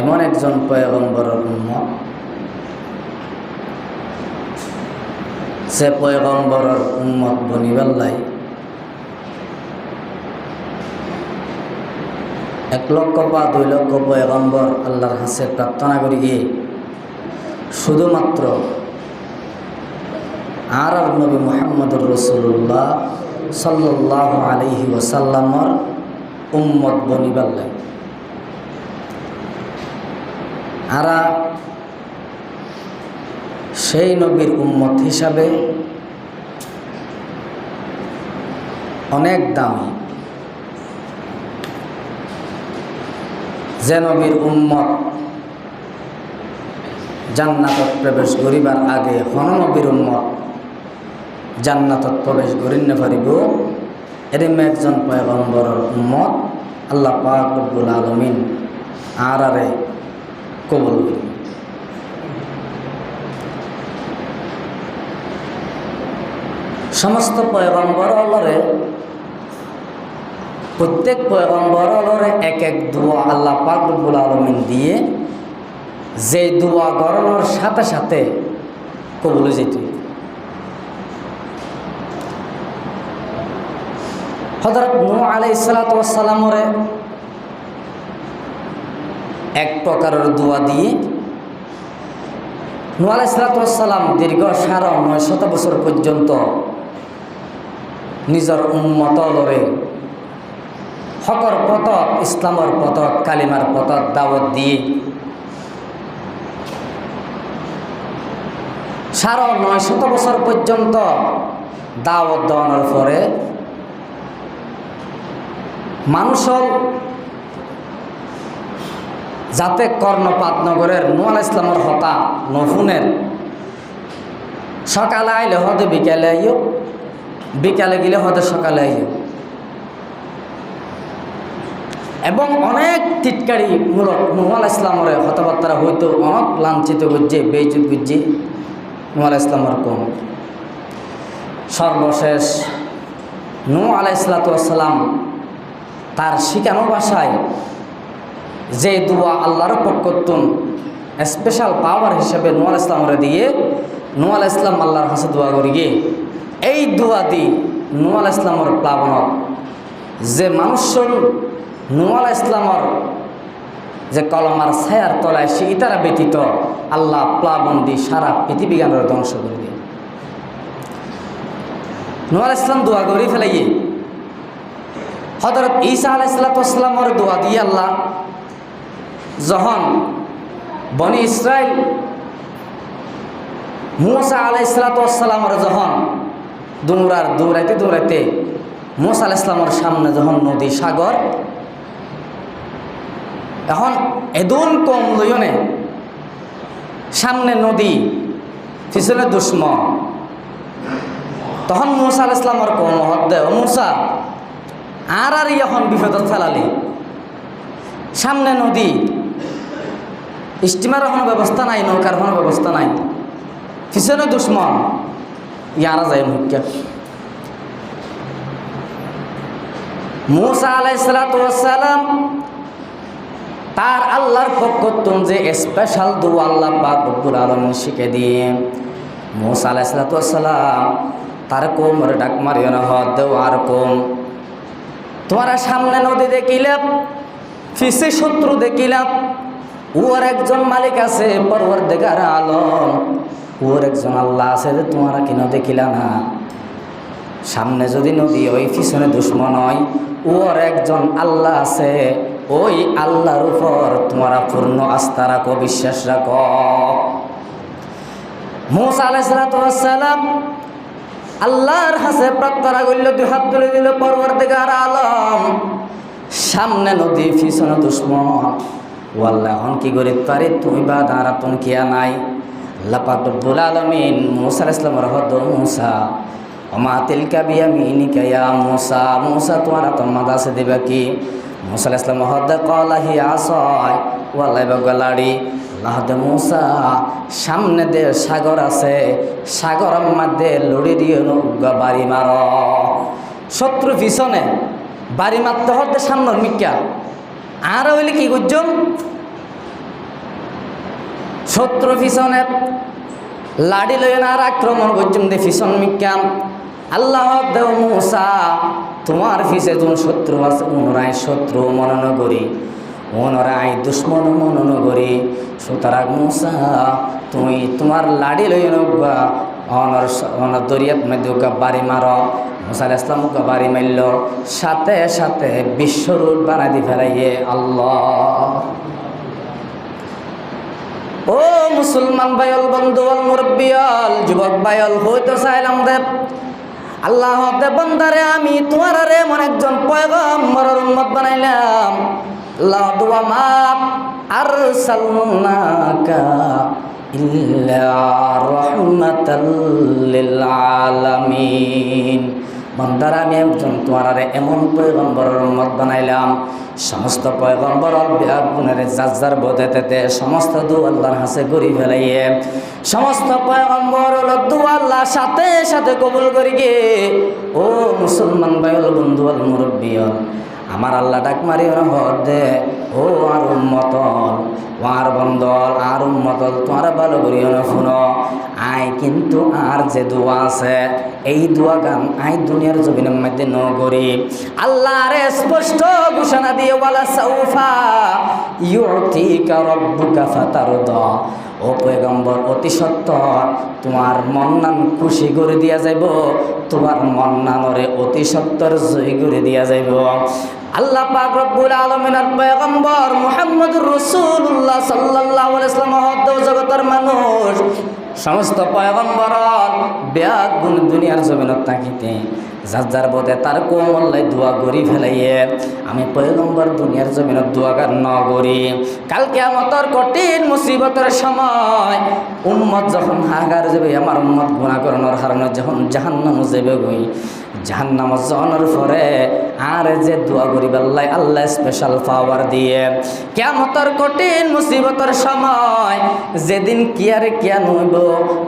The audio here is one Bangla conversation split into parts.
এমন একজন পয়গম্বরের উম্মত, সে পয়গম্বরের উম্মত বনিবার লাই 1 লক্ষ বা 2 লক্ষ পয়গম্বর আল্লাহর কাছে প্রার্থনা করি গিয়ে শুধুমাত্র আর নবী মুহাম্মদুর রাসূলুল্লাহ সাল্লাল্লাহু আলাইহি ওয়াসাল্লামর উম্মত বনিবার লাই। আরা সেই নবীর উম্মত হিসাবে অনেক দামি। যে নবীর উম্মত জান্নাতত প্রবেশ করিবার আগে হন নবীর উম্মত জান্নাতত প্রবেশ করি না পারিব, এরম একজন পয়গম্বরের উম্মত আল্লাহ পাক রব্বুল আলামিন আরারে কবুল করি। সমস্ত পয়গম্বর হলরে প্রত্যেক পয়গম্বর হলরে এক এক দোয়া আল্লাহ পাক রব্বুল আলামিন দিয়ে যে দোয়া করানোর সাথে সাথে কবুল যেতে। হযরত নূহ আলাইহিস সালাতু ওয়াস সালামরে এক প্রকারের দোয়া দিয়ে নূহ আলাইহিস সালাতু ওয়াস সালাম দীর্ঘ 950 বছর পর্যন্ত নিজের উম্মতরে হকর পথক, ইসলামের পথক, কালিমার পথক দাওয়াত দিয়ে 950 বছর পর্যন্ত দাওয়াত দেওয়ানোর পরে মানুষের যাতে কর্ণপাত নগরের নূহ আলাইহিস সালামের হতা নফুনের সকালে আইলে হতে বিকালে আইও, বিকালে গেলে হতে সকালে আইও, এবং অনেক টিটকারি মূলক নূহ আলাইহিস সালামের কথাবার্তা হয়তো অনেক লাঞ্ছিত করছে, বেইজ্জত করছে নূহ আলাইহিস সালামের কম। সর্বশেষ নূহ আলাইহিস সালাম তার শিখানো ভাষায় যে দোয়া আল্লাহর পক্ষতুন স্পেশাল পাওয়ার হিসেবে নূহ আলাইহিস সালামের দিয়ে নূহ আলাইহিস সালাম আল্লাহর কাছে দোয়া করি গিয়ে এই দোয়া দি নূহ আলাইহিস সালামের প্লাবনত যে মানুষজন নূহ আলাইহিস সালামের যে কলমার ছায়ার তলায় সে ইতারা ব্যতীত আল্লাহ প্লাবন দি সারা পৃথিবীগানের ধ্বংস করে দিয়ে নূহ আলাইহিস সালাম দোয়া করি ফেলাইয়ে হযরত ঈসা আলাইহিস সালামের দোয়া দিয়ে আল্লাহ যখন বনি ইসরাইল মূসা আলাইহিস সালামের যখন দৌড়াইতে মূসা আলাইহিস সালামের সামনে যখন নদী সাগর, এখন এদুন কম লইনে সামনে নদী পিছনে দুশ্মন, তখন মূসা আলাইহিস সালামের কম হদ্দে ও মূসা আর এখন বিপদত ফেলালি, সামনে নদী, স্টিমারের কোনো ব্যবস্থা নাই, নৌকার কোনো ব্যবস্থা নাই, পিছনে দুশ্মন, ইয়ারা যায় মুখ্য। মূসা আলাইহিস সালাম তার আল্লাহর পক্ষতুন যে স্পেশাল দোয়া আল্লাহ পাক রব্বুল আলামিন শিখে দিয়ে মূসা আলাইহিস সালাম তার কোমর ডাক মারিও না হদ আর কম তোমার সামনে নদী দেখিলাম, ফিসে শত্রু দেখিলাম, ওর একজন মালিক আছে পরওয়ারদিগার আলম, ওর একজন আল্লাহ আছে যে তোমরা কেন দেখিলা না? সামনে যদি নদী ওই পিছনে দুশ্মন হয়, ওর একজন আল্লাহ আছে, ওই আল্লাহর উপর তোমরা পূর্ণ আস্থা রাখো, বিশ্বাস রাখো। মূসা আলাইহিস সালাম আল্লাহর কাছে প্রার্থনা করল, 2 হাত তুলে দিল, পরওয়ারদিগার আলম সামনে নদী পিছনে দুশ্মন, ও আল্লাহ এখন কি করি পারি, তুমি বা দাঁড়াতন কিয়া নাই। আল্লাহ পাক রব্বুল আলামিন মূসা আলাইহিস সালামের হদ মূসা ওমা তিলকা বিয়ামিনিকা ইয়া মূসা, মূসা তোমার তোমার আছে দিবা কি? মূসা আলাইহিস সালাম হদ ক্বালা হি আসায়, ও আল্লাহ বগলাড়ি আল্লাহ দে মূসা সামনে দে সাগর আছে, সাগরের মধ্যে লড়ি দিয়ে নৌকা বাড়ি মার, শত্রু পিছনে বাড়ি মারতে হতে সামনের মিক্কা আর হইলে কি করছেন শত্রু পিছনে লাড়ি লইন আর আক্রমণ করছেন দে পিছন মিকাম আল্লাহ দেও মুসা তোমার পিছে যোন শত্রু আছে ওনরাই শত্রু মনন করি ওনরাই দুশ্মন মনন করি সুতরাং মুসা তুমি তোমার লাড়ি লইন অনর দরিয়াত মধ্যে বাড়ি মার মুসা আলাইহিস সালাম বাড়ি মারল সাথে সাথে বিশ্বরূপ বানাই দি ফেলাইয়ে আল্লাহ। ও মুসলমান ভাইল বন্ধু মুরব্বিয়াল যুবক ভাইল হইতো চাইলাম দেব আল্লাহ দে বন্দারে আমি তোমার রে এমন একজন পয়গম্বরের উম্মত বানাইলাম আল্লাহ দুয়া মাপ আরসালনাকা ইল্লা রাহমাতাল লিল আলামিন। বন্দারা আমি একজন তোমার এমন পয়গম্বরের উম্মত বানাইলাম সমস্ত পয়গম্বর গুণের যার বোধেতে সমস্ত দু আল্লাহর হাসে করি ফেলাইয়ে সমস্ত পয়গম্বর দু আল্লাহ সাথে সাথে কবুল করি গে। ও মুসলমান ভাইল বন্ধু আল মুরব্বিয়ল আমার আল্লাহ ডাক মারি দে ও আর উম্মতল আর বন্দল আর উম্মতল তোমার ভালো করি শুনো আই কিন্তু আর যে দোয়া আছে এই দোয়া গান আই দুনিয়ার জমিনের মধ্যে ন করি আল্লাহর স্পষ্ট ঘোষণা দিয়ে ওয়ালা সাউফা ইউতিকা রাব্বুকা ফাতারদা। ও পয়গম্বর অতি সত্য তোমার মন্নান খুশি করে দিয়া যাইব তোমার মন্নানরে অতি সত্তর জয় করে দিয়া যাইব। আল্লাহ পাক রব্বুল আলামিনের পয়গম্বর মুহাম্মদুর রাসূলুল্লাহ সাল্লাল্লাহু আলাইহি ওয়াসাল্লাম হদ্দ জগতের মানুষ সমস্ত পয়গম্বর ব্যাগ গুণ দুনিয়ার জমিনত থাকিতে যার বোধে তার কোমল্লাই দোয়া করি ফেলাইয়ে আমি পয়গম্বর দুনিয়ার জমিনত দোয়া গান ন করি কাল কিয়ামতের কঠিন মুসিবতের সময় উম্মত যখন হাহাকার যাবে আমার উম্মত গুনাহ করানোর কারণে যখন জাহান্নামে যাবে গই জাহান্নামে যাওয়ার পরে আর যে দোয়া করি আল্লাহ আল্লাহ স্পেশাল পাওয়ার দিয়ে কিয়ামতের কঠিন মুসিবতের সময় যেদিন কিয়ারে কিয়া নইব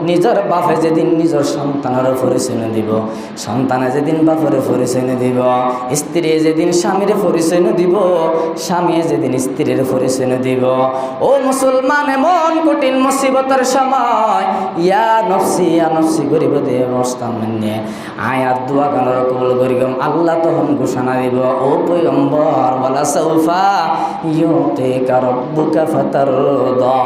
নিজের বাপে যেদিন নিজের সন্তানের পরিচয় দিব সন্তানে যেদিন বাপের পরিচয় দিব স্ত্রী যেদিন স্বামীর পরিচয় দিব স্বামী যেদিন স্ত্রীর পরিচয় দিব। ও মুসলমান এমন কঠিন মুসিবতের সময় ইয়া নফসি করিব দে অবস্থা মানে আয়াত দোয়া গানের কবুল করিগম আল্লাহ তখন ঘোষণা দিব ও পয়গম্বর ওয়ালা সাউফা ইউতিকা রাব্বুকা ফাতারদা।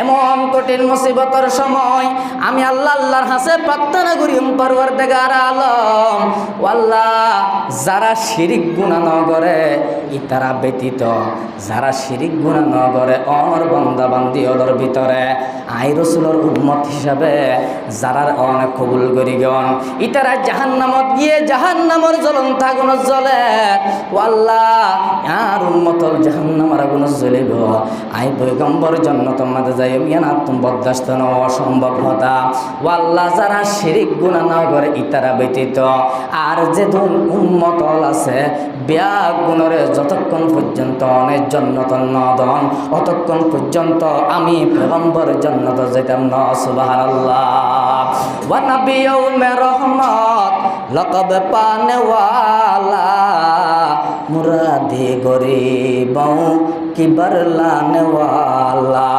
এমন কঠিন মুসিবতের সময় আমি আল্লাহর হাসে প্রার্থনা করি পরওয়ারদিগার আলম ও আল্লাহ যারা শিরিক গুনাহ ন করে ইতারা ব্যতীত যারা শিরিক গুনাহ ন করে অমর বান্দা বান্দি ওদের ভিতরে আই রাসূলের উম্মত হিসাবে যারা অনেক কবুল করি গন ইতারা জাহান্নামত গিয়ে জাহান্নামের জ্বলন্ত আগুন জ্বলে ও আল্লাহ আর উম্মতল জাহান্নামের আগুন জ্বলিব আই পয়গম্বর জান্নাত মাঝে যাই মিয়ানা তুম বরদাস্ত ন অসম্ভব হতা ও আল্লাহ যারা শিরিক গুনাহ না করে ইতারা ব্যতীত আর যে দুন উম্মতল আছে ব্যাগ গুণরে যতক্ষণ পর্যন্ত অনেক জান্নাত নদন অতক্ষণ পর্যন্ত আমি পয়গম্বর জান্নাত যাইতাম না সুবহানাল্লাহ। ওয়া নবিয়ুমে রহমত লকব পানে ওয়ালা মুরাদে গরিবों की बरलाने वाला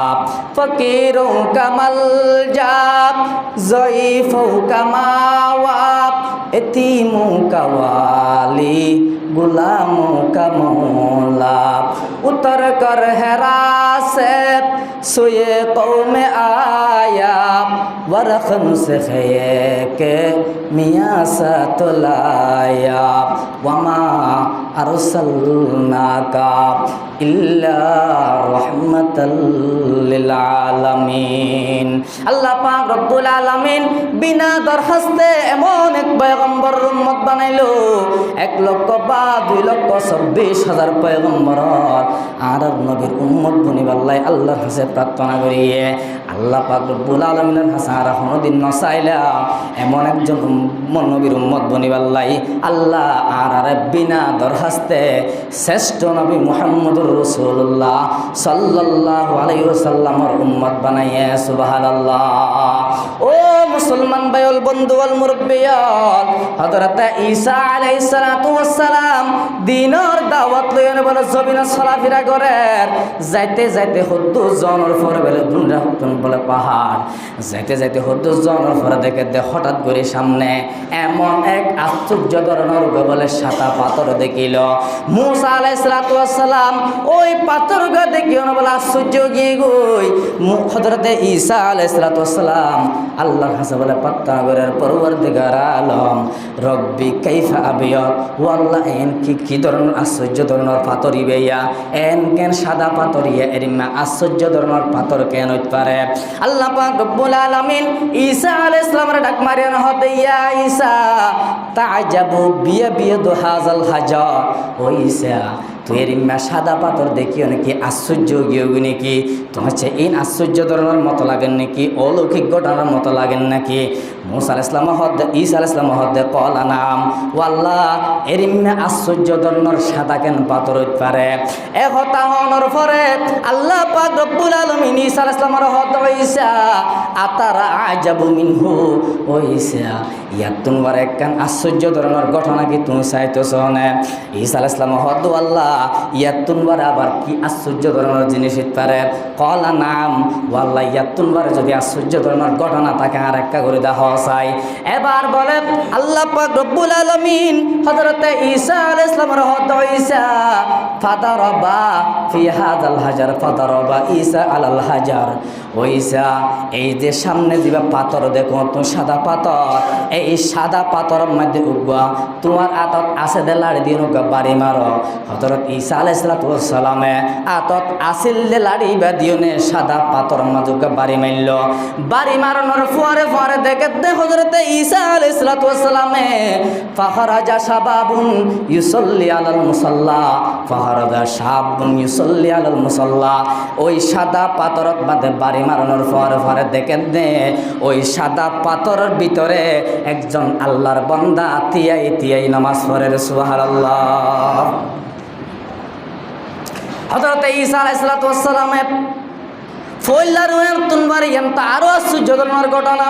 फकीरों का मलजा ज़ईफ़ों का मावाप यतीमों का वाली गुलामों का मौला उतर कर हेरा से सोए कौम आया वरखन से खे के मियाँ सतलाया वमा अरसलनाका इल्ला रहमतल लिल आलामीन। আল্লাহ পাক রব্বুল আলামিন বিনা দরখাস্তে এমন এক পয়গম্বর উম্মত বানাইলো 1,02,26,000 পয়গম্বর আর নবীর উম্মত বনিবাল্লাই আল্লাহর কাছে প্রার্থনা করিয়ে আল্লাহ পাক রব্বুল আলামিনের কাছে আর কোনদিন নচাইলাম এমন একজন নবীর উম্মত বনিবাল্লাই আল্লাহ আর বিনা দরখাস্তে শ্রেষ্ঠ নবী মুহাম্মদুর রাসূলুল্লাহ সাল্লাল্লাহু সাল্লাল্লাহু আলাইহি ওয়াসাল্লামের উম্মত বানাইয়া সুবহানাল্লাহ। ও মুসলমান ভাইল বন্ধুল মুরব্বিয়াল, হযরত ঈসা আলাইহিস সালাতু ওয়াস সালাম দ্বীনের দাওয়াত লইয়া বলে জমিনে চলাফেরা করে যাইতে যাইতে হুদ্দুস জনের পরে বলে দুনরা হুতন বলে পাহাড় যাইতে যাইতে হুদ্দুস জনের পরে দেখে হঠাৎ করে সামনে এমন এক আশ্চর্য ধরনের বলে সাদা পাথর দেখিল। মূসা আলাইহিস সালাতু ওয়াস সালাম ওই পাথরকে দেখিও না বলে আশ্চর্য গিয়ে গই হযরত ঈসা আলাইহিস সালাতু ওয়াস সালাম আল্লাহর কাছে বলে প্রার্থনা করার পরওয়ারদিগার আলম রব্বি কাইফা আবিয়াত, ও আল্লাহ এন কি ধরনের আশ্চর্য ধরনের পাথর ইবেয়া এন কেন সাদা পাথর ইয়া এরিমা আশ্চর্য ধরনের পাথর কেন হইতে পারে। আল্লাহ পাক রব্বুল আলামিন ঈসা আলাইহিস সালামের ডাক মারিয়া হতে ইয়া ঈসা তাআজাবু বিয়াদু হাযাল হাজার, ও ঈসা তুই এরিমা সাদা পাথর দেখিও নাকি আশ্চর্য গিয়েও নাকি তোমার হচ্ছে এই আশ্চর্য ধরনের মতো লাগেন নাকি অলৌকিক ঘটনার মতো লাগেন নাকি। মূসা আলাইহিস সালাম হদ ঈসা আলাইহিস সালাম হদ কলা নাম, ও আল্লাহ এরিমা আশ্চর্য ধরনের সাদা কেন পাথর হইতে পারে। এ কথা হওয়ার পরে আল্লাহ পাক রব্বুল আলামিন ঈসা আলাইহিস সালামের হদ ঈসা আতারা আজাবু মিনহু, ও ঈসা ইয়াতুন ওয়ার একখান আশ্চর্য ধরনের ঘটনা কি তুমি চাইতেছ না। ঈসা আলাইহিস সালাম হদ আল্লাহ ইয়াতুন ওয়ার আবার কি আশ্চর্য ধরনের জিনিস হইতে পারে। কলা নাম, ও আল্লাহ ইয়াতুন ওয়ার যদি আশ্চর্য ধরনের ঘটনা তাকে আর একটা করে দেওয়া চাই। এবার বলেন আল্লাহ পাক রব্বুল আলামিন হযরত ঈসা আলাইহিস সালামের হদ ঈসা ফাদারাবা ফি হাযাল হাজার ফাদারাবা ঈসা আলাল হাজার, ও ঈসা এই যে সামনে দিবা পাথর দেখো তুমি সাদা পাথর, এই সাদা পাথরের মধ্যে উগবা তোমার আতত আছে দে লাড়ি দিয়ে উগা বাড়ি মারো। হযরত ঈসা আলাইহিস সালামে আতত আসিল দে লাড়ি বা দিওনে সাদা পাথরের মধ্যে উগা বাড়ি মারল। বাড়ি মারানোর পরে দেখে হযরত ঈসা আলাইহিস সালামে ফাখরাজা শাবাবুন ইউসাল্লি আলাল মুসাল্লা, ফাখরাজা শাবাবুন ইউসাল্লি আলাল মুসাল্লা, ওই সাদা পাথরের মধ্যে বাড়ি মারানোর পরে দেখে ওই সাদা পাথরের ভিতরে একজন আল্লাহর বান্দা তিয়াই নামাজ পড়ে। সুবহানাল্লাহ। হযরত ঈসা আলাইহিস সালামে ফইলার তুনবারি এমতা আরো আশ্চর্য ধরনের ঘটনা।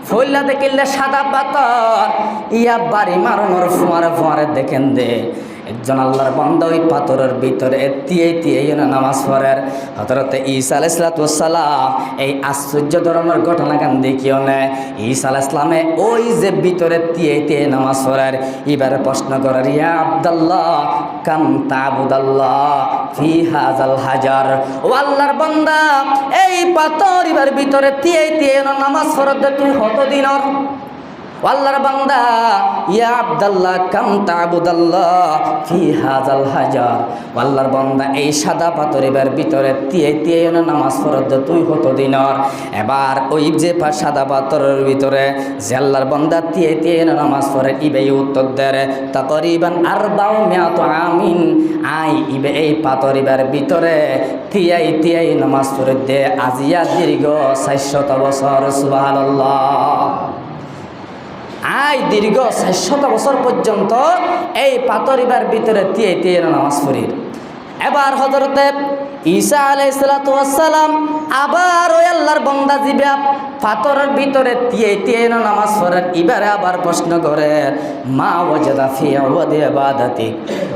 ফইলা দেখিলে সাদা পাথর ইয়া বাড়ি মারানোর ফোয়ারে দেখেন দে একজন আল্লাহর বান্দা ওই পাথরের ভিতরে তিয়াই নামাজ পড়ের। হযরত ঈসা আলাইহিস সালাম এই আশ্চর্য ধরনের ঘটনা কান দেখিও না। ঈসা আলাইহিস সালামে ওই যে ভিতরে তিয়াই নামাজ পড়ের এবারে প্রশ্ন করার ইয়া আব্দুল্লাহ কাম তাবুদাল্লাহ ফি হাযাল হাজার, ও আল্লাহর বান্দা এই পাথর এবার ভিতরে তিয়াই নামাজ পড়তে তুই কতদিনের। আল্লাহর বান্দা ইয়া আব্দুল্লাহ কাম তাবুদাল্লাহ ফি হাযাল হাজার, আল্লাহর বান্দা এই সাদা পাথরের ভিতরে তিয়াই নামাজ পড়তে তুই কতদিনের। এবার ওই যে সাদা পাথরের ভিতরে যে আল্লাহর বান্দা তিয়াই নামাজ পড়ে ইবে উত্তর দেয় তাকরিবান 400 আমিন, আই ইবে এই পাথরের ভিতরে তিয়াই নামাজ পড়ে দে আজিয়া দীর্ঘ 400 বছর। সুবহানাল্লাহ। আই দীর্ঘ 400 বছর পর্যন্ত এই পাথরিবার ভিতরে তিয়াই নামাজ পড়ি। এবার হযরতে ঈসা আলাইহিস সালাম আবার ওই আল্লাহর বান্দা জিবা পাথরের ভিতরে তিয়াই নামাজ পড়েন। এবারে আবার প্রশ্ন করে মা ওয়াজাদা ফি আওয়াদি ইবাদাতি,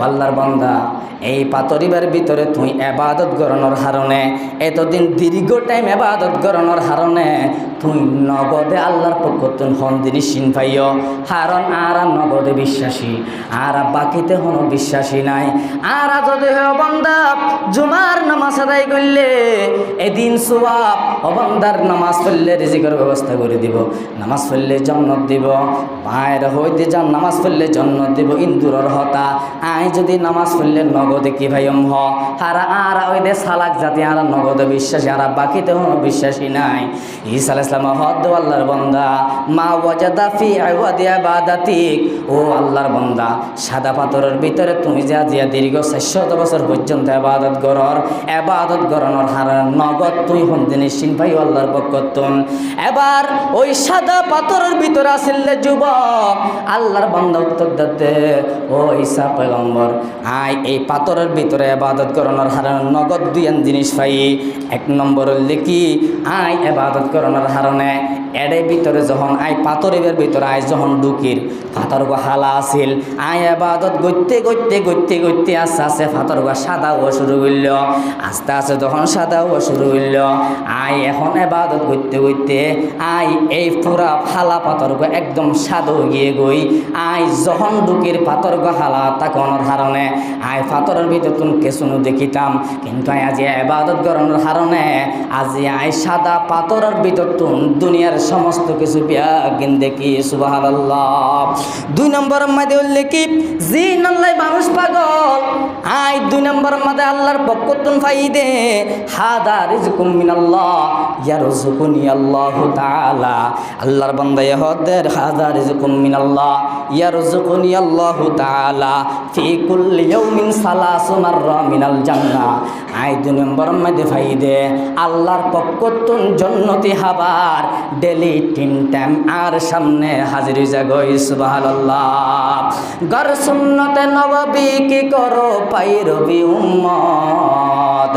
আল্লাহর বান্দা এই পাথরিবার ভিতরে তুই ইবাদত করানোর কারণে এতদিন দীর্ঘ টাইম ইবাদত করানোর কারণে তুই নগদে আল্লাহর পক্ষ তুই হন জিনিস চিন পাইও, কারণ আর নগদে বিশ্বাসী আর বাকিতে হন বিশ্বাসী নাই। আর যদি বান্দা জুমার নামাজ আদায় করলে এদিন সওয়াব, বান্দার নামাজ পড়লে রিজিকের ব্যবস্থা করে দিব, নামাজ পড়লে জান্নাত দিব, মায়ের হইতে যান নামাজ পড়লে জান্নাত দিব ইন্দুরর হতা। আই যদি নামাজ পড়লে নগদে কি ভাইম হ আর ওই দে সালাক জাতি আর নগদে বিশ্বাসী আর বাকিতে হন বিশ্বাসী নাই। ঈসা আলাইহিস সালাম হদ আল্লাহর বান্দা মা ওয়াজাদা ফি আওয়াদি ইবাদাতিক, ও আল্লাহর বান্দা সাদা পাথরের ভিতরে তুমি যা দীর্ঘ 400 বছর পর্যন্ত ইবাদত করানোর হার নগদ তুই হন্তে নিশ্চিন ভাই আল্লাহর পক্ষতুন। এবার ওই সাদা পাথরের ভিতরে আসলে যুবক আল্লাহর বান্দা উত্তর দিতে, ও ঈসা পয়গম্বর আয় এই পাথরের ভিতরে ইবাদত করানোর হারান নগদ দুইয়ান জিনিস পাই। এক নম্বর হলে কি আয় ইবাদত করানোর হারণে এডে ভিতরে যখন আয় পাথরের ভিতরে আয় যখন ঢুকির পাথর গো হালা আছিল আয় ইবাদত গইতে গইতে গইতে গইতে আস্তে আস্তে পাথর গো সাদা হওয়া শুরু হইল, আস্তে আস্তে যখন সাদা হওয়া শুরু হইল আয় এখন ইবাদত গইতে গইতে আয় এই পুরা ফালা পাথর গো একদম সাদা গিয়ে গই আয় যখন ঢুকির পাথর গো হালা তাকনের হারণে আয় পাথরের ভিতর তুমি কেসুনো দেখিতাম, কিন্তু আজ ইবাদত করানোর হারণে আজি আয় সাদা পাথরের ভিতর তুন দুনিয়ার সমস্ত কিছু বিয়াগিন দেখি। সুবহানাল্লাহ। 2 নম্বর মধ্যে উল্লেখ কি জিন আল্লাহ মানুষ পাগল আয় 2 নম্বর মধ্যে আল্লাহর পক্ষতুন ফাইদে হাদা রিজকুম মিনাল্লাহ ইয়ারযুকুনি আল্লাহু তাআলা। আল্লাহর বান্দা ইহদের হাদা রিজকুম মিনাল্লাহ ইয়ারযুকুনি আল্লাহু তাআলা ফি কুল্লি ইয়াউমিন 3 মাররা মিনাল জান্নাহ। আয় 2 নম্বর মধ্যে ফাইদে আল্লাহর পক্ষতুন জান্নতি হাবার ডেলি 3 টাইম আর সামনে হাজির হয়ে যাগই। সুবহানাল্লাহ। গর সুন্নতে নববী কি করো পাইরবি উম্মত,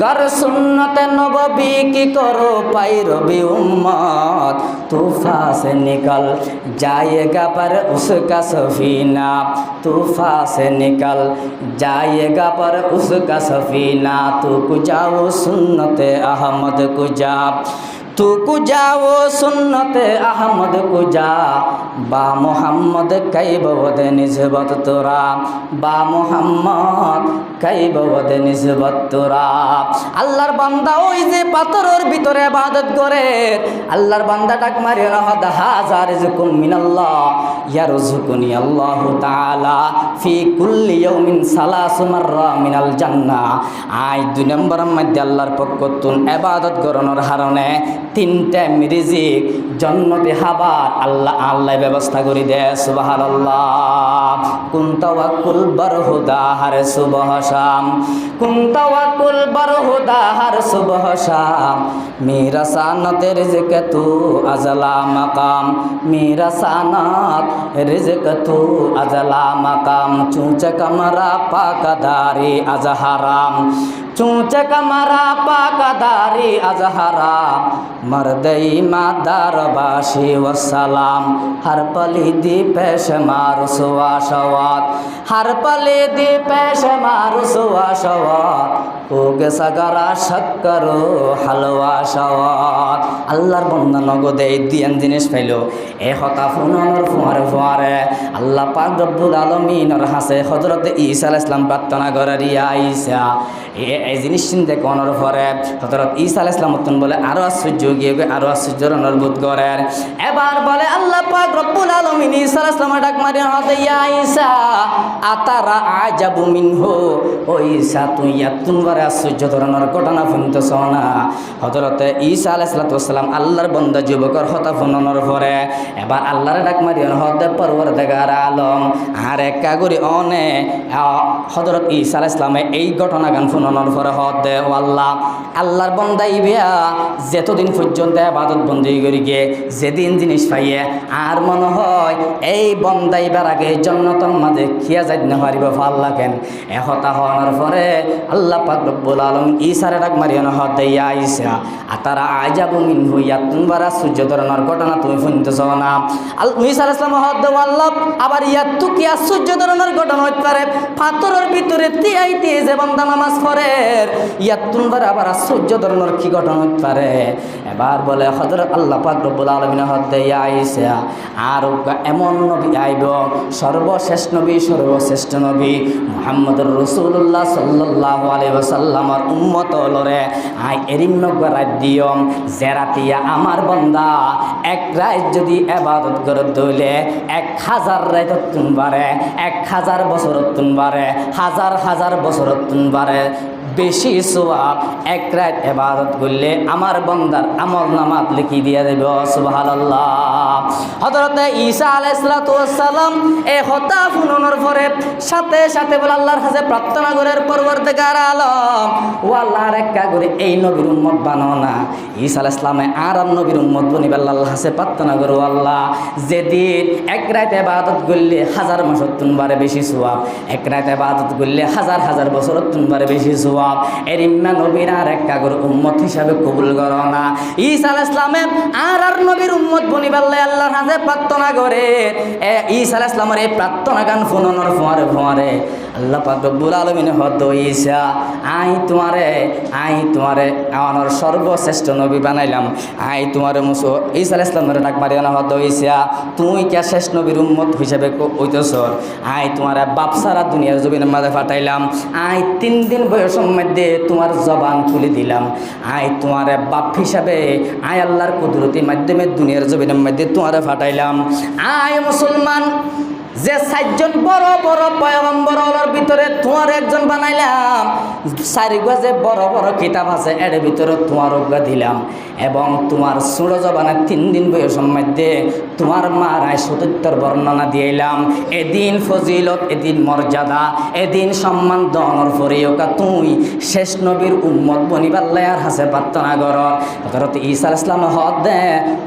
গর সুন্নতে নববী কি করো পাইরবি উম্মত, तूफा से निकल जाएगा पर उसका सफीना, तूफा से निकल जाएगा पर उसका सफीना, तू कुजाओ सुन्नते अहमद कुजा, तू कुजाओ सुन्नते अहमद कुजा, बा मोहम्मद कई बवद निस्बत तोरा, बा मोहम्मद कई बवद निस्बत तोरा। আল্লাহর বান্দা ওই যে পাথরের ভিতরে ইবাদত করে আল্লাহর বান্দা ডাক মারি রাহাদ হাজার রিজকুম মিনাল্লাহ ইয়ারযুকুনি আল্লাহু তাআলা ফি কুল্লি ইয়াউমিন 3 মাররা মিনাল জান্নাহ। আই 2 নম্বরের মধ্যে আল্লাহর পক্ষতুন ইবাদত করানোর কারণে 3টা রিজিক জান্নাতে হাবার আল্লাহ ব্যবস্থা করে দেয়। সুবহানাল্লাহ। কুন তাওয়াক্কুল বরহুদা হার সুবহ শাম, কুন তাওয়াক্কুল বরহুদা हर सुबह शाम, मेरा सानत रिज़्क़ तू अज़ला मकाम, मेरा सानत रिज़्क़ तू अज़ला मकाम, चूंच कमरा पाकदारी अज़ हराम, चूंच कमरा पाकदारी अज़ हराम, मर्दई मादार बाशी वसलाम, हर पली दी पेश मारू सुवा शवात, हर पली दी पेश मारू सुवा शवात, होगे सगरा शक्करो হালওয়া শাওয়াত। আল্লাহর বান্দা নগদে এই দিয়ান জিনিস পাইল এ হতা ফুনর ফুয়ারে ফুয়ারে আল্লাহ পাক রব্বুল আলামিনের হাসে হযরত ঈসা আলাইহিস সালাম প্রার্থনা করে রিয়া ঈসা এই জিনিস চিন্তা করার পরে হযরত ঈসা আলাইহিস সালাম তখন বলে আরো আশ্চর্য গিয়ে আরো আশ্চর্যের অনুভূত করেন। এবার বলে আল্লাহ পাক রব্বুল আলামিন ঈসা আলাইহিস সালাম ডাক মারি হতে ইয়া ঈসা আতারা আজাবু মিনহু, ও ঈসা তুই এতন বড় আশ্চর্য ধরনের ঘটনা শুনতেছ না। হযরতে ঈসা আলাইহিস সালাম আল্লাহর বান্দা যুবকের হতা ফুনানোর পরে এবার আল্লাহর ডাক মারিয়ন হতে পরওয়ারদিগার আলম আর এক কাগরি অনে হযরত ঈসা আলাইহিস সালামে এই ঘটনা গান ফুনানোর পরে হতে ও আল্লাহ আল্লাহর বান্দা ইবিয়া যতদিন পর্যন্ত ইবাদত বন্দী করি গিয়ে যেদিন জিনিস পাইয়ে আর মনে হয় এই বন্দাই বেড়াকে জান্নাতের মাঝে খিয়া যাইতে না পারিব আল্লাহ কেন এ হতা হওয়ার পরে আল্লাহ পাক রব্বুল আলামিন ঈসারে ডাক মারিয়ন হতে ইয়া ঈসা আতারা আজাবু মিনহু, ইয়াতুন বারা সূর্য ধরনের ঘটনা তুমি শুনতেছ না। ঈসা আলাইহিস সালাম হতে আল্লাহ আবার ইয়াতু কি আশ্চর্য ধরনের ঘটনা হতে পারে পাথরের ভিতরে তিয়াইতে যে বান্দা নামাজ পড়ে ইয়াতুন বারা আবার আশ্চর্য ধরনের কি ঘটনা হতে পারে। এবার বলে হযরত আল্লাহ পাক রব্বুল আলামিন হতে ইয়া ঈসা আর এমন নবী আইব সর্বশ্রেষ্ঠ নবী সর্বশ্রেষ্ঠ নবী মুহাম্মদুর রাসূলুল্লাহ সাল্লাল্লাহু আলাইহি ওয়াসাল্লামের উম্মত লরে আই এরিন্ন রাত দিয়ম যে রাতিয়া আমার বান্দা এক রাত যদি ইবাদত করে দইলে 1000 রাত তুনবারে 1000 বছর তুনবারে হাজার হাজার বছর তুনবারে বেশি সওয়াব এক রাত ইবাদত করলে আমার বান্দার আমল নামাত লিখি দিয়ে দেব সুবহানাল্লাহ। হযরত ঈসা আলাইহিস সালাম এই হতা ফুননের পরে সাথে সাথে বলে আল্লাহর কাছে প্রার্থনা করার পরবর্তীকার আলম ও আল্লাহর একটা করে এই নবীর উম্মত বানাও না। ঈসা আলাইহিস সালামে আর নবীর উম্মত বনিবে আল্লাহর কাছে প্রার্থনা করো আল্লাহ যেদিন এক রাত ইবাদত করলে 1000 মাস তুনবারে বেশি সওয়াব, এক রাত ইবাদত করলে 1000 বছর তুনবারে বেশি সওয়াব। এর ইম্মা নবীর আর একটা করে উম্মত হিসাবে কবুল করো না। ঈসা আলাইহিস সালামে আর নবীর উম্মত বনিবে আল্লাহর কাছে প্রার্থনা করে ঈসা আলাইহিস সালামের এই প্রার্থনা গান ফুননের ফোয়ারে আল্লাহ পাক রব্বুল আলামিন হদ ঈসা আই তোমারে আমার সর্বশ্রেষ্ঠ নবী বানাইলাম, আই তোমারে মুসো ঈসা আলাইহিস সালামের ডাক মারিয়া না হদ ঈসা তুই কে শেষ নবীর উম্মত হিসেবে হইতেছ, আই তোমারে বাপ সারা দুনিয়ার জমিনের মাঝে পাঠাইলাম, আই 3 দিন বয়সের মধ্যে তোমার জবান খুলে দিলাম, আই তোমারে বাপ হিসাবে আই আল্লাহর কুদরতির মাধ্যমে দুনিয়ার জমিনের মধ্যে তোমারে পাঠাইলাম। আই মুসলমান যে 4 জন বড় বড় পয়গম্বরের ভিতরে তোমার একজন বানাইলাম, 4 গজে বড় বড় কিতাব আছে এর ভিতরে তোমার অজ্ঞা দিলাম, এবং তোমার ছোট জবানে 3 দিন বয়সের মধ্যে তোমার মার সতীত্বর বর্ণনা দিয়েলাম। এদিন ফজিলত, এদিন মর্যাদা, এদিন সম্মান দনের পরেওকা তুই শেষ নবীর উম্মত বনিবাল্লার হাসে প্রার্থনা কর। হযরত ঈসা আলাইহিস সালাম হদ দে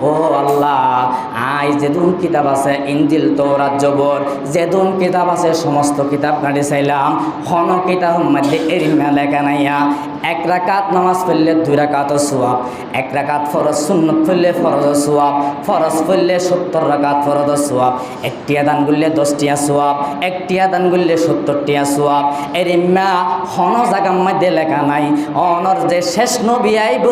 ও আল্লাহ আই যেদুন কিতাব আছে ইনজিল তওরাত জবর যেদুন কিতাব আছে সমস্ত কিতাব কাটে চাইলাম, হন কিতাবের মধ্যে এরিমা লেখা নাইয়া 1 রাকাত নামাজ পড়লে 2 রাকাত সওয়াব, 1 রাকাত ফরজ সুন্নত পড়লে ফরজ সওয়াব, ফরজ পড়লে 70 রাকাত ফরজ সওয়াব, 1 টিয়া দান করলে 10 টিয়া সওয়াব, 1 টিয়া দান করলে 70 টিয়া সওয়াব। এরিমা হন জায়গার মধ্যে লেখা নাই অনর যে শেষ নবী আইব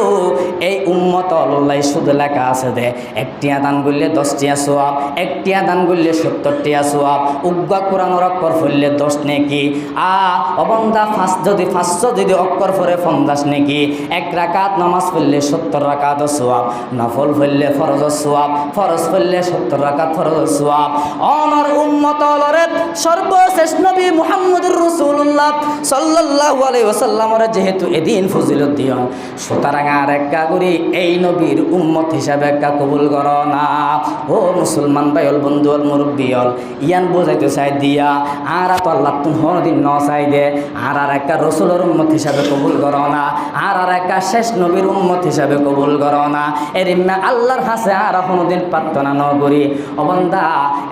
এই উম্মত আল্লাহ শুধু লেখা আছে দে 1 টিয়া দান করলে 10 টিয়া সওয়াব, 1 টিয়া দান করলে 70 টিয়া সওয়াব, উগ্গা কোরআনের অক্ষর পড়লে 10 নেকি, অবন্দা যদি 500 যদি অক্ষর পড়ে 50 নেকি, 1 রাকাত নামাজ পড়লে 70 রাকাত সওয়াব, নফল পড়লে ফরজ সওয়াব, ফরজ পড়লে 70 রাকাত ফরজ সওয়াব। অনর উম্মত আলরে সর্বশেষ নবী মুহাম্মদুর রাসূলুল্লাহ সাল্লাল্লাহু আলাইহি ওয়াসাল্লামের যেহেতু এদিন ফজিলত দিয়ন, সুতরাং আর একটা করি এই নবীর উম্মত হিসাবে একটা কবুল করো না। ও মুসলমান ভাইল বন্ধুল মুরব্বিয়ল ইয়ান বোঝাইতে চাই দিয়া আর তো আল্লাহ তুমি হরদিন ন চাই দে আর একটা রসুলের উম্মত হিসাবে কবুল করো না, আর একটা শেষ নবীর উম্মত হিসাবে কবুল করো না। এরিমা আল্লাহর হাসে আর কোনোদিন প্রার্থনা ন করি অবন্দা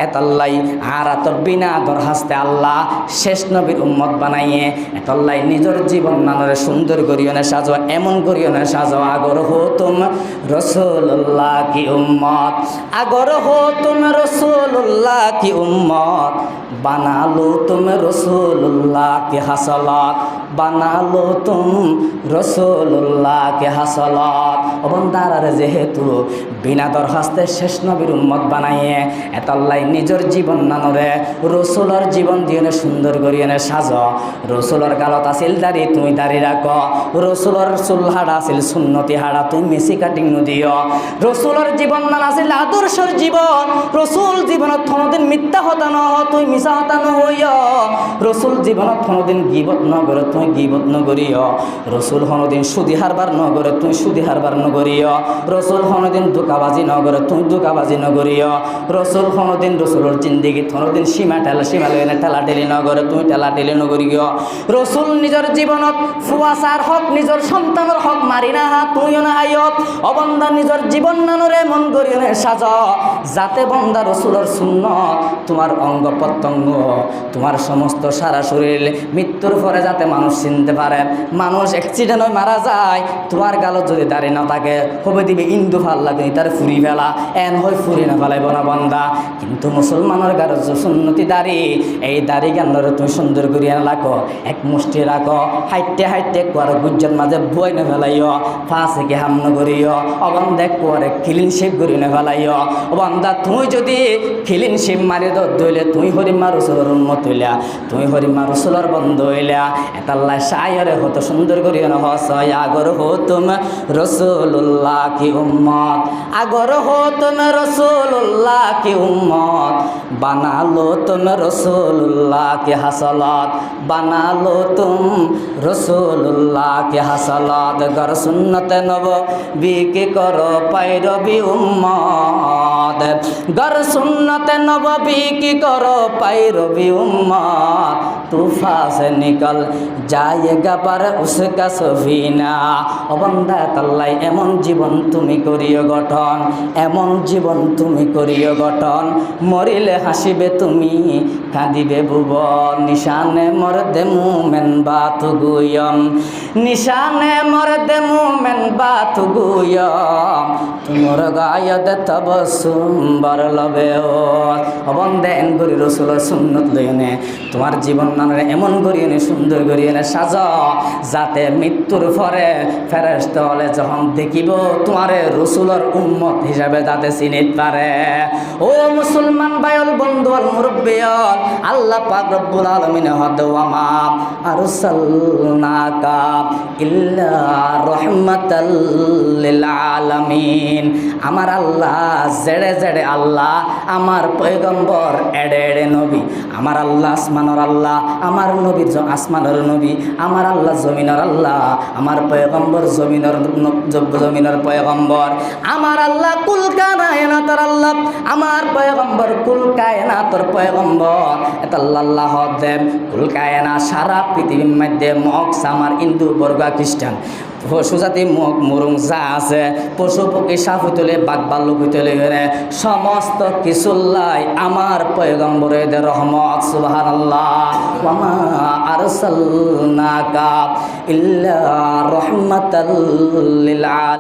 এতাল্লাই আর তোর বিনা দরহাস্তে আল্লাহ শেষ নবীর উম্মত বানাইয়ে এতাল্লাই নিজের জীবন নানরে সুন্দর করিয়নে সাজো, এমন করিয়নে সাজো আগর হো তুম রসুল্লাহ কি উম্মত, আগর হো তুম রসুল্লাহ কি উম্মত, বানালো তুম রসুল্লাহ কি হাসলত, বানালো তুম রসুল্লাহ কে হাসলত। অবন্দারে যেহেতু বিনা দরখাস্তে শেষ নবীর উম্মত বানাইয়ে এতাল্লাই নিজের জীবন নানরে রসুলের জীবন দিয়ে সুন্দর করিয়ে সাজ। রসুলের গালত আছিল দাড়ি তুই দাড়ি রাখ, রসুলের চুল হাড়া আছিল সুন্নতি হাড়া তুই মেসি কাটিং নদিও। রসুলের জীবন নান আছিল আদর্শর জীবন, রসুল জীবনত কোনোদিন মিথ্যা হতা ন তুই মিছা হতা নহইয়, রসুল জীবনত কোনোদিন গিবত ন করে তুই গিবত নগরিয়, রসুল কোনোদিন সুদি হারবার ন করে তুই সুদি হারবার নগরিয়, রসুল কোনোদিন ধোকাবাজি ন করে তুই ধোকাবাজি নগরিয়, রসুল কোনোদিন রসুলের জিন্দিগি কোনোদিন সীমা লইনে ঠেলা ঠেলি ন করে তুই ঠেলা ঠেলি নগরিয়। রসুল নিজের জীবনত ফুয়াশার হক নিজের সন্তানের হক মারি না হা তুইও না হাইয়ত। অবন্দা নিজের জীবন নানরে মন করিয়ে সাজ, যাতে বন্দা রসুলের সুন্নত তোমার অঙ্গ প্রত্যঙ্গ তোমার সমস্ত সারা শরীর মৃত্যুর পরে যাতে মানুষ চিনতে পারে। মানুষ অ্যাক্সিডেন্ট হয়ে মারা যায়, তোমার গালত যদি দাড়ি না থাকে হবে দিবে ইন্দু ভাল লাগে তার ফুরি ফেলা এন হয়ে ফুরি না ফেলাইব না বন্দা। কিন্তু মুসলমানের গার সুন্নতি দাড়ি, এই দাড়ি গান্ডরে তুমি সুন্দর করিয়া রাখো, এক মুষ্টি রাখো, হাইটে হাইটে কুয়ার গুজ্জের মাঝে বই না ফেলাইও, ফাঁসে কে হামন করিও, অবন্ধে কুয়ারে ক্লিন শেপ করি না ফেলাইও। বন্দা তুই যদি ক্লিন শেপ মারি দইলে তুই হরিমা রসুলের উন্মত হইলা, তুই হরিমা রসুলের বন্ধ হইলা। এটা তাল্লাহ শায়রে হতো সুন্দর করিও না হসয় আগর হতুম রসুল্লাহ কি উম্মত আগর হতুম রসুল্লাহ কি উম্মত বানালো তুম রসুল্লাহ কি হাসলত বানালো তুম রসুল্লাহ কি হাসলত গর সুন্নতে নব বিকি করো পাইরবি উম্মত গর সুন্নতে নব বিকি করো পাইরবি উম্মত तूफा से निकल जाएगा पर उसका सफीना ও বান্দা তাল্লাই এমন জীবন তুমি করিও গঠন এমন জীবন তুমি করিও গঠন মরিলে হাসিবে তুমি কাঁদিবে ভুবন নিশানে মরদে মুমেন বাতু গুয়ম নিশানে মরদে মুমেন বাতু গুয়ম তোমার গায়দে তবসুম বার লবে ও বান্দা এন গরি রাসূলের সুন্নাত লইনে তোমার জীবন নামে এমন করিয়ে সুন্দর করিয়ে সাজ যাতে মৃত্যুর পরে ফেরেশতা হলে যখন দেখিব তোমার রসুলের উম্মত হিসাবে যাতে চিনিতে পারে ও মুসলমান ভাইল বন্ধু আল মুরব্বিয়াল আল্লাহ পাক রব্বুল আলামিন ওয়ামা আরসালনাকা ইল্লা রাহমাতাল লিল আলামিন আমার আল্লাহ জেড়ে জেড়ে আল্লাহ আমার পয়গম্বর এড়ে এড়ে নবী আমার আল্লাহ আসমানের আল্লাহ আমার নবীর আসমানের নবী আমার আল্লাহ জমিনের আল্লাহ আমার পয়গম্বর জমিনের পয়গম্বর আমার আল্লাহ কুল কায়নাতের আল্লাহ আমার পয়গম্বর কুল কায়নাতের পয়গম্বর এটা আল্লাহ দেব কুল কায়না সারা পৃথিবীর মধ্যে মক্স আমার হিন্দু বর্গ খ্রিস্টান পশু জাতি মুরুং যা আছে পশু পক্ষী সাপ হইতলে বাঘ ভাল্লুক হইতলে সমস্ত কিছুল্লাই আমার পয়গম্বরের রহমত সুবহানাল্লাহ ওয়ামা আরসালনাকা ইল্লা রাহমাতাল লিল আলামিন।